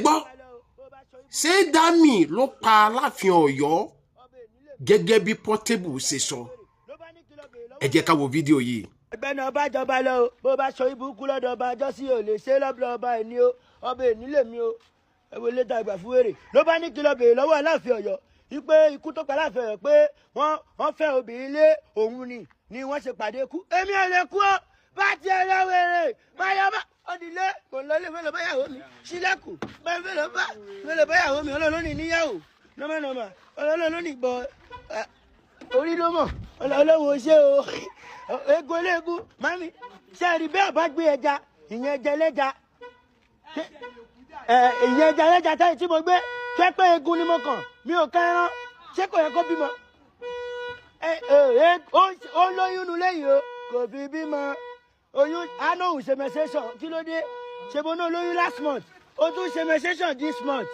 gbọ́ ṣé Dami ló pa Aláàfin Ọ̀yọ́ gẹ́gẹ́ bí Portable ṣe sọ ẹ jẹ́ ká wo fídíò yìí. ẹgbẹ́ náà bá jọba lọ o bó bá sọ ibùkún lọ́dọ̀ ọba àjọsí ò lè ṣe lọ́bùrọ̀ ọba ẹ̀ ní o ọba ẹ̀ nílé mi o ẹ̀wọ̀n ilé ta ìgbà fún wèrè ló bá ní kí lọ bèèrè lọ́wọ́ Aláàfin Ọ̀yọ́ wípé ikú tó pa Aláàfin Ọ̀yọ́ pé wọ́n fẹ́ obìnrin lé òun ni wọ́n ṣe pàdé kú èmi ò lè kú ọ́ bá tiẹ̀ lọ wèrè báyọ̀ bá ọdìlé kò lọlé fẹlẹ báyàwó mi sílẹ̀kùn báyìí fẹlẹ báyàwó mi ọlọ́lọ́ni níyàwó nọ́mọ̀nọ́mọ̀ ọlọ́lọ́ni bọ̀ orí ló mọ̀ ọlọ́wọ́ ṣé o egun eléegun mami sẹ́ẹ̀rì bẹ́ẹ̀ bá gbé ẹja ìyẹn ẹja ẹlẹ́ja ìyẹn ẹja ẹlẹ́ja táyì tí mo gbé pẹ́pẹ́ egun ni mo kàn mi ò kẹ́rán ṣé kò yẹ kó bímọ ó lóyún nu lẹ́yìn o kò fi bímọ oyún anóhùn ṣe menstruation kí ló dé ṣe mo náà lóyún last month ó tún ṣe menstruation this month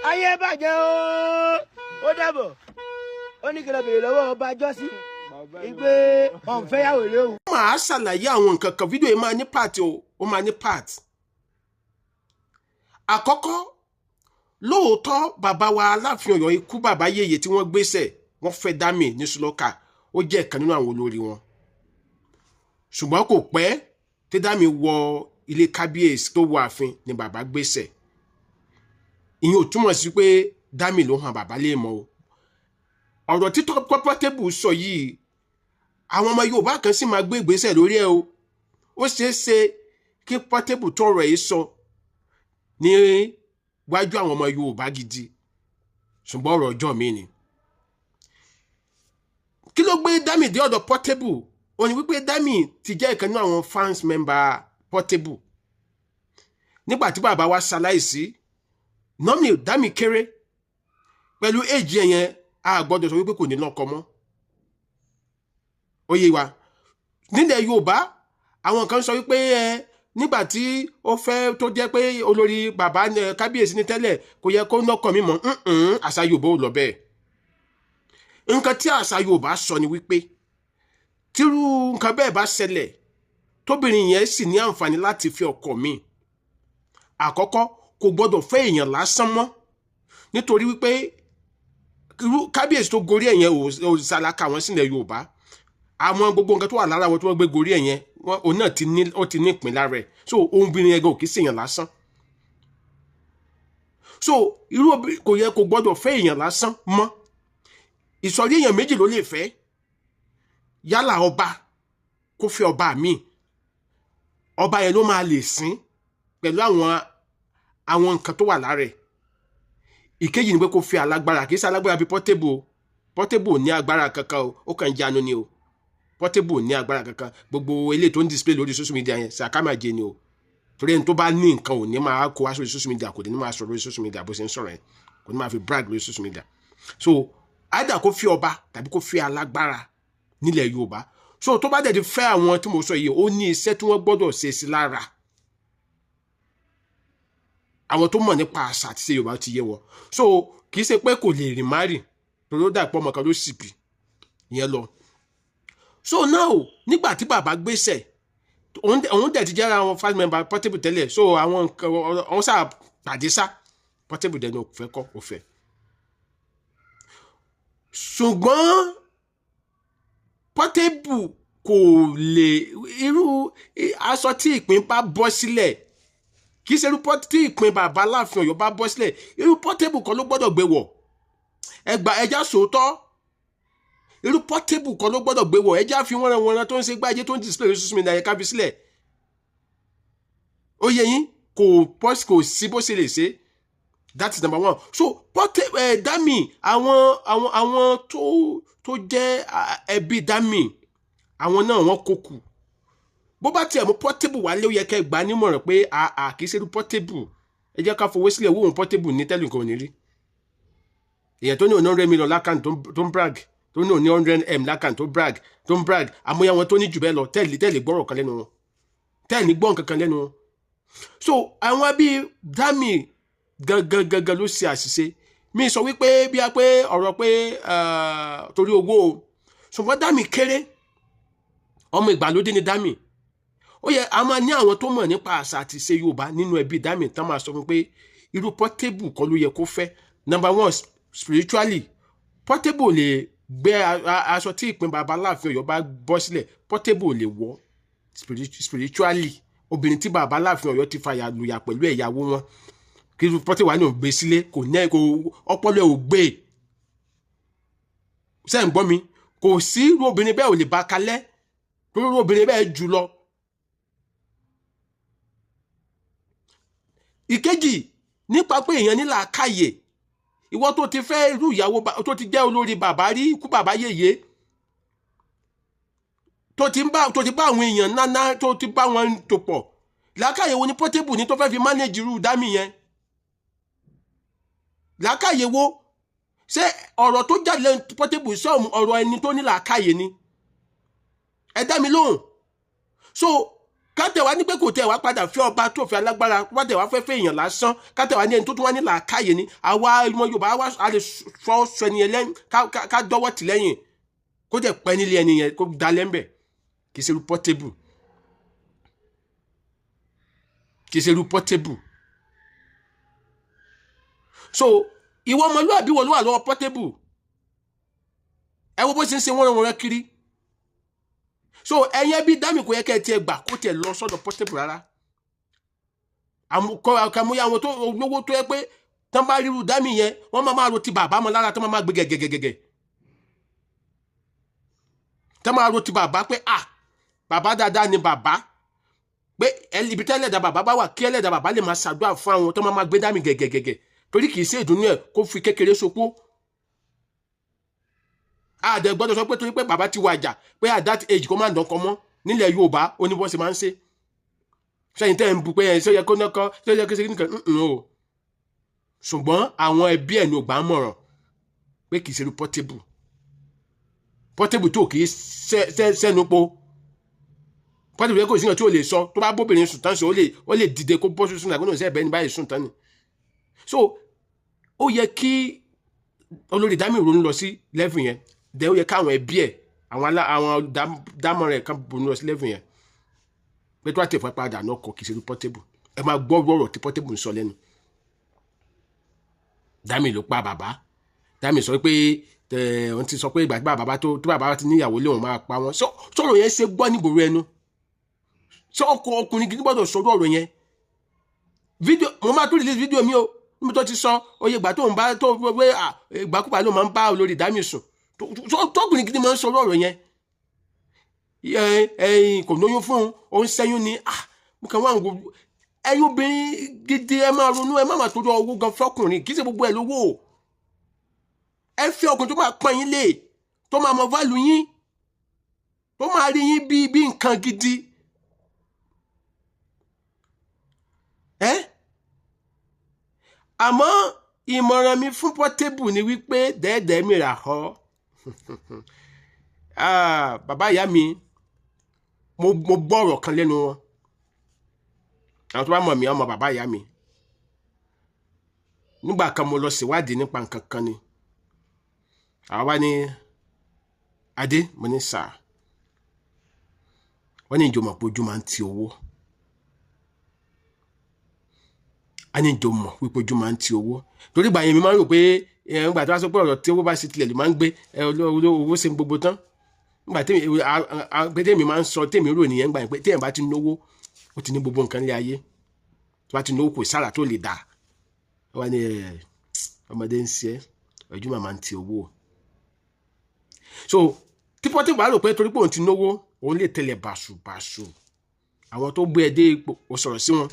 ayé bàjẹ́ ó dàbọ̀ ó ní kí lọ bèrè lọ́wọ́ ọba jọ́sí ìgbé ọ̀nfẹ́yàwó léwu. ó máa ṣàlàyé àwọn nǹkan kan fídíò yìí máa ní part ó máa ní part. àkọ́kọ́ lóòótọ́ bàbá wa Aláàfin Ọ̀yọ́ ikú bàbá yèyé tí wọ́n gbéṣẹ̀ wọ́n fẹ́ Dami ní Sùlọ́kà ó jẹ́ ìkan nínú àwọn olórí wọn ṣùgbọ́n kò pẹ́ tí Dami wọ ilé kábíyèsí tó wọ ààfin ni bàbá gbéṣẹ̀ ìyẹn ò túmọ̀ sí pé Dami ló hàn bàbá lè mọ̀ o ọ̀rọ̀ tí Portable sọ yìí àwọn ọmọ Yorùbá kan sì máa gbé ìgbésẹ̀ lórí ẹ̀ o ó ṣeé ṣe kí Portable tó ọ̀rọ̀ yìí sọ ní wájú àwọn ọmọ Yorùbá gidi ṣùgbọ́n ọ̀rọ̀ ọjọ́ mi ni kí ló gbé Dami dé ọ̀dọ̀ Portable ó ní wípé Dami ti jẹ́ ìkan nínú àwọn fans member Portable nígbà tí bàbá wa ṣaláìsí nọ́ọ̀mì Dami kéré pẹ̀lú èjì ẹ̀yẹn a gbọ́dọ̀ sọ wípé kò ní lọ́kọ mọ́ ó yé wa nílẹ̀ Yorùbá àwọn kan sọ wípé nígbà tí ó fẹ́ tó jẹ́ pé olórí bàbá kábíyèsí ní tẹ́lẹ̀ kò yẹ kó lọ́kọ mi mọ́ àṣà Yorùbá ò lọ bẹ́ẹ̀ nǹkan tí àṣà Yorùbá sọ ni wípé tírú nǹkan bẹ́ẹ̀ bá ṣẹlẹ̀ tóbìnrin yẹn sì ní àǹfààní láti fi ọkọ mi àkọ́kọ́ kò gbọ́dọ̀ fẹ́ èèyàn lásán mọ́ nítorí wípé kábíyèsí tó gorí ẹ̀yẹn ò ṣàlàkà wọn sílẹ̀ Yorùbá àwọn gbogbo nǹkan tó wà lára wọn tí wọ́n gbé gorí ẹ̀yẹn òun náà ti ní ìpín lára ẹ̀ so obìnrin ẹgbẹ́ ò kì í ṣèyàn lásán so irú kò yẹ kó gbọ́dọ̀ fẹ́ èèyàn lásán mọ́ ìsọ̀rí èèyàn méjì ló lè fẹ́ yálà ọba kó fẹ́ ọba míì ọba yẹn ló máa lè sìn pẹ̀lú àwọn nǹkan tó wà lára ẹ̀ ìkejì ni pé kó fẹ́ alágbára kì í ṣe alágbára bíi Portable ní agbára kankan ó kàn ń jánu ni o Portable ní agbára kankan gbogbo eléyìí tó ń display lórí social media yẹn sàkámàjẹ ni o torí ẹni tó bá ní nǹkan ò ní máa kó wá sórí social media kò ní máa sọ lórí social media bó ṣe ń sọ̀rọ̀ yẹn kò ní máa fi brag lórí social media so either kó fẹ́ ọba tàbí kó fẹ́ alágbára nílẹ̀ Yorùbá so tó bá dẹ̀ ti fẹ́ àwọn tí mo sọ yìí ó ní iṣẹ́ tí wọ́n gbọ́dọ̀ ṣe sí lára àwọn tó mọ̀ nípa àṣà àti ṣe Yorùbá ti yé wọn so kì í ṣe pé kò lè rìn márì torí ó dà pọ̀ ọmọ kan ló sì bì yẹn lọ so now nígbà tí bàbá gbéṣẹ̀ òun dẹ̀ ti jẹ́ àwọn family member Portable tẹ́lẹ̀ so àwọn ọ̀hún sáà pàdé sá Portable dẹ̀ ní ó fẹ́ kọ́ ó fẹ́ ṣùgbọ́n Portable kò lè irú aṣọ tí ìpín bá bọ́ sílẹ̀ kì í ṣe irú tí ìpín bàbá Aláàfin Ọ̀yọ́ bá bọ́ sílẹ̀ irú Portable kan ló gbọ́dọ̀ gbé wọ̀ ẹja sòótọ́ irú Portable kan ló gbọ́dọ̀ gbé wọ̀ ẹja fi wọ́nran tó ń ṣe gbájé tó ń display lórí social media yẹn ká fi sílẹ̀ ó yẹ yín kò sí bó ṣe lè ṣe that is number one so Dami àwọn tó jẹ́ ẹbí Dami àwọn náà wọ́n kó kù bó bá tiẹ̀ mú Portable wálé ó yẹ kẹ́ gbà nímọ̀ràn pé kì í ṣe irú Portable ẹ jẹ́ ká fowó sílẹ̀ wóhùn Portable ní tẹ́lẹ̀ nǹkan ò ní rí èèyàn tó ní 100 million lákàn tó ń brag tó ní 100M lákàn tó ń brag àmúyẹ wọn tó ní jù bẹ́ẹ̀ lọ tẹ́lẹ̀ gbọ́rọ̀ kan lẹ́nu wọn tẹ́lẹ̀ gbọ́n kankan lẹ́nu wọn so àwọn bíi Dami gangan ló ṣe àṣìṣe mi sọ wípé bí a pé ọ̀rọ̀ pé torí owó o ṣùgbọ́n Dami kéré ọmọ ìgbàlódé ni Dami ó yẹ a máa ní àwọn tó mọ̀ nípa àṣà àti ìṣe Yorùbá nínú ẹbí Dami tán máa sọ fún pé irú Portable kọ́ ló yẹ kó fẹ́. Number one, spiritually Portable lè gbé aṣọ tí ìpín baba Aláàfin Ọ̀yọ́ bá bọ́ sílẹ̀, Portable lè wọ̀ spiritually. Obìnrin tí baba Aláàfin Ọ̀yọ́ ti fàyà lùyà pẹ̀lú ìyàwó wọn, kí irú Portable wà ní ògbé sílé, kò ọpọlọ ò gbé. Ṣé ń gbọ́ mi? Kò sí irú obìnrin bẹ́ẹ̀ ò lè bá kalẹ̀, torí irú obìnrin bẹ́ẹ̀ jù lọ. Ìkejì, nípa pé èèyàn ní làákàyè, ìwọ tó ti fẹ́ irú ìyàwó tó ti jẹ́ olórí bàbá rí, ikú bàbá yèyé, tó ti bá àwọn èèyàn náná, tó ti bá wọn tò pọ̀, làákàyè wo ni Portable ní tó fẹ́ fi manage irú Dami yẹn? Làákàyè wo? Ṣé ọ̀rọ̀ tó jáde lẹ́nu Portable sọ ọ̀rọ̀ ẹni tó ní làákàyè ni? Ẹ dá mi lóhùn. So kátẹ̀wá ní pé kò tẹ̀ wá padà fẹ́ ọba tó fẹ́ alágbára, kátẹ̀ wá fẹ́ èèyàn lásán, kátẹ̀ wá ní ẹni tó tún wá ní làákàyè ni. Àwa ọmọ Yorùbá wá a lè sọ ẹni yẹn ká dọ́wọ́ tì lẹ́yìn kó jẹ́ pẹ́ nílé ẹni yẹn kó da lẹ́ńbẹ̀. Kì í ṣe irú Portable. Kì í ṣe irú Portable. So ìwọ ọmọlúwàbí wo ló wà lọ́wọ́ Portable? Ẹ wo bó ṣe ń ṣe wọ́n rán kiri. So ẹ̀yin bí Dami kò yẹ kẹ́ ẹ tiẹ̀ gbà kó tiẹ̀ lọ sọ́dọ̀ Portable rárá. Àmúyẹ àwọn tó lówó tó yẹ pé tán bá ríru Dami yẹn wọ́n máa ro ti bàbá mọ́ lára, tán máa gbé gẹ̀gẹ̀gẹ̀gẹ̀. Tán máa ro ti bàbá pé bàbá dáadáa ni bàbá, pé ibi tẹ́lẹ̀ dá bàbá bá wà kí ẹlẹ́dàá bàbá lè máa ṣàdúrà fún àwọn tó máa gbé Dami gẹ̀gẹ̀gẹ̀gẹ̀, torí kì í ṣe ìdùnnú ẹ̀ kó fi kékeré sopó. Àdẹ gbọ́dọ̀ sọ pé torí pé bàbá ti wàjà pé at that age kó má dánkan mọ́ nílẹ̀ Yorùbá ó ní bó ṣe máa ń ṣe. Sẹ́yìn tẹ́ ń bu pé ṣé ó yẹ kó nọ́kọ́, ṣé ó yẹ kó ṣe nìkan o. Ṣùgbọ́n àwọn ẹbí ẹ̀ ní ògbà mọ̀ràn pé kì í ṣe irú Portable. Portable tó kì í sẹ́nu po. Portable yẹ kó sí yàn tí ó lè sọ tó bá bóbìnrin sùn tán sí ó lè dìde kó bọ́ sùn àgbọ̀nà sí ẹ̀bẹ̀ ní báyìí sùn tán ni. So ó yẹ kí olórí Dami ronú lọ sí level yẹn, dẹ̀ ó yẹ káwọn ẹbí ẹ̀ àwọn dámọ̀ rẹ̀ kan ronú lọ sí level yẹn pé tó àti ìfọ̀ padà náà kọ kì í ṣe irú Portable. Ẹ máa gbọ́ ọ̀rọ̀ tí Portable ń sọ lẹ́nu. Dami ló pa bàbá. Dami sọ pé wọ́n ti sọ pé ìgbà tí bàbá tó bàbá ti níyàwó lé òun máa pa wọ́n. Sọ̀rọ̀ yẹn ṣe gbọ́ nígboro ẹnu. Sọ ọkùnrin gidi gbọ́dọ̀ sọ̀rọ̀ ọ̀rọ̀ yẹn. Fídíò mo máa tó release fídíò mi o níbi tó ti sọ oye ìgbà tó ń bá tó pé ìgbàkúgbà ló máa ń bá olórí Dami sùn. Tọkùnrin gidi máa ń sọ̀rọ̀ ọ̀rọ̀ yẹn. Kò lóyún fún òun sẹ́yún ni mo kàn wá ń wo ẹ̀yin obìnrin gidi ẹ máa ronú, ẹ má máa torí owó gan fọkùnrin, kì í ṣe gbogbo ẹ lówó. Ẹ fẹ́ ọkùnrin tó máa pọ́n yín lé, tó máa mọ value yín, tó máa rí yín bí nǹkan gidi. Àmọ́ ìmọ̀ràn mi fún Portable ni wípé dẹ́ẹ̀dẹ́ mi rà họ. Bàbá ìyá mi mo gbọ́ ọ̀rọ̀ kan lẹ́nu wọn. Àwọn tó bá mọ̀ mí ọmọ bàbá ìyá mi. Nígbà kan mo lọ ṣèwádìí nípa nǹkan kan ni. Àwọn wá ní Adé, mo ní sà. Wọ́n ní ìjọmọ̀ pé ojú máa ń ti owó. A ní ìjọmọ̀ wípé ojú máa ń ti owó. Torí ìgbà yẹn mi máa ń rò pé nígbà tó wá sọ pé ọ̀rọ̀ tí owó bá ṣe tilẹ̀ lè máa ń gbé owó ṣe gbogbo tán. Nígbà tèmi máa ń sọ tèmi rò nìyẹn gbà yẹn pé tèmi bá ti náwó ó ti ní gbogbo nǹkan lé ayé. Tó bá ti náwó kò sára tó lè dà. Wọ́n ní ọmọdé ń ṣe ojú máa ń ti owó. So tí Portable bá rò pé torí pé òun ti náwó òun lè tẹ̀lé bàṣubàṣu. Àwọn tó gbé ẹ dé ipò ó sọ̀rọ̀ sí wọn.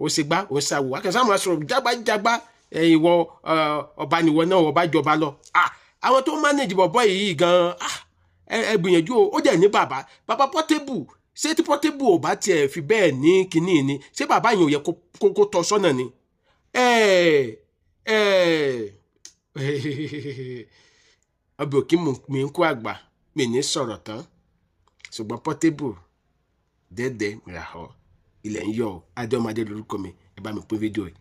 Ó ṣe gbá ó ṣàwò akẹ́sà máa sọ̀rọ̀ jágbájágbá ìwọ ọba nìwọ náà ọba jọba lọ. Àwọn tó manage bọ̀bọ̀ yìí gan ẹ gbìyànjú ó dẹ̀ ní bàbá Portable. Ṣé tí Portable ò bá tiẹ̀ fi bẹ́ẹ̀ ní kinní ni ṣé bàbá yẹn ò yẹ kó tọ́ sọ́nà ni? Ọbẹ̀ òkè mi ń kó àgbà mi ní sọ̀rọ̀ tán ṣùgbọ́n Portable dẹ́ẹ̀dẹ́ mìíràn họ ilẹ̀ ń yọ Adé ọmọdé lórúkọ mi ẹ bá mi pín fídíò yìí.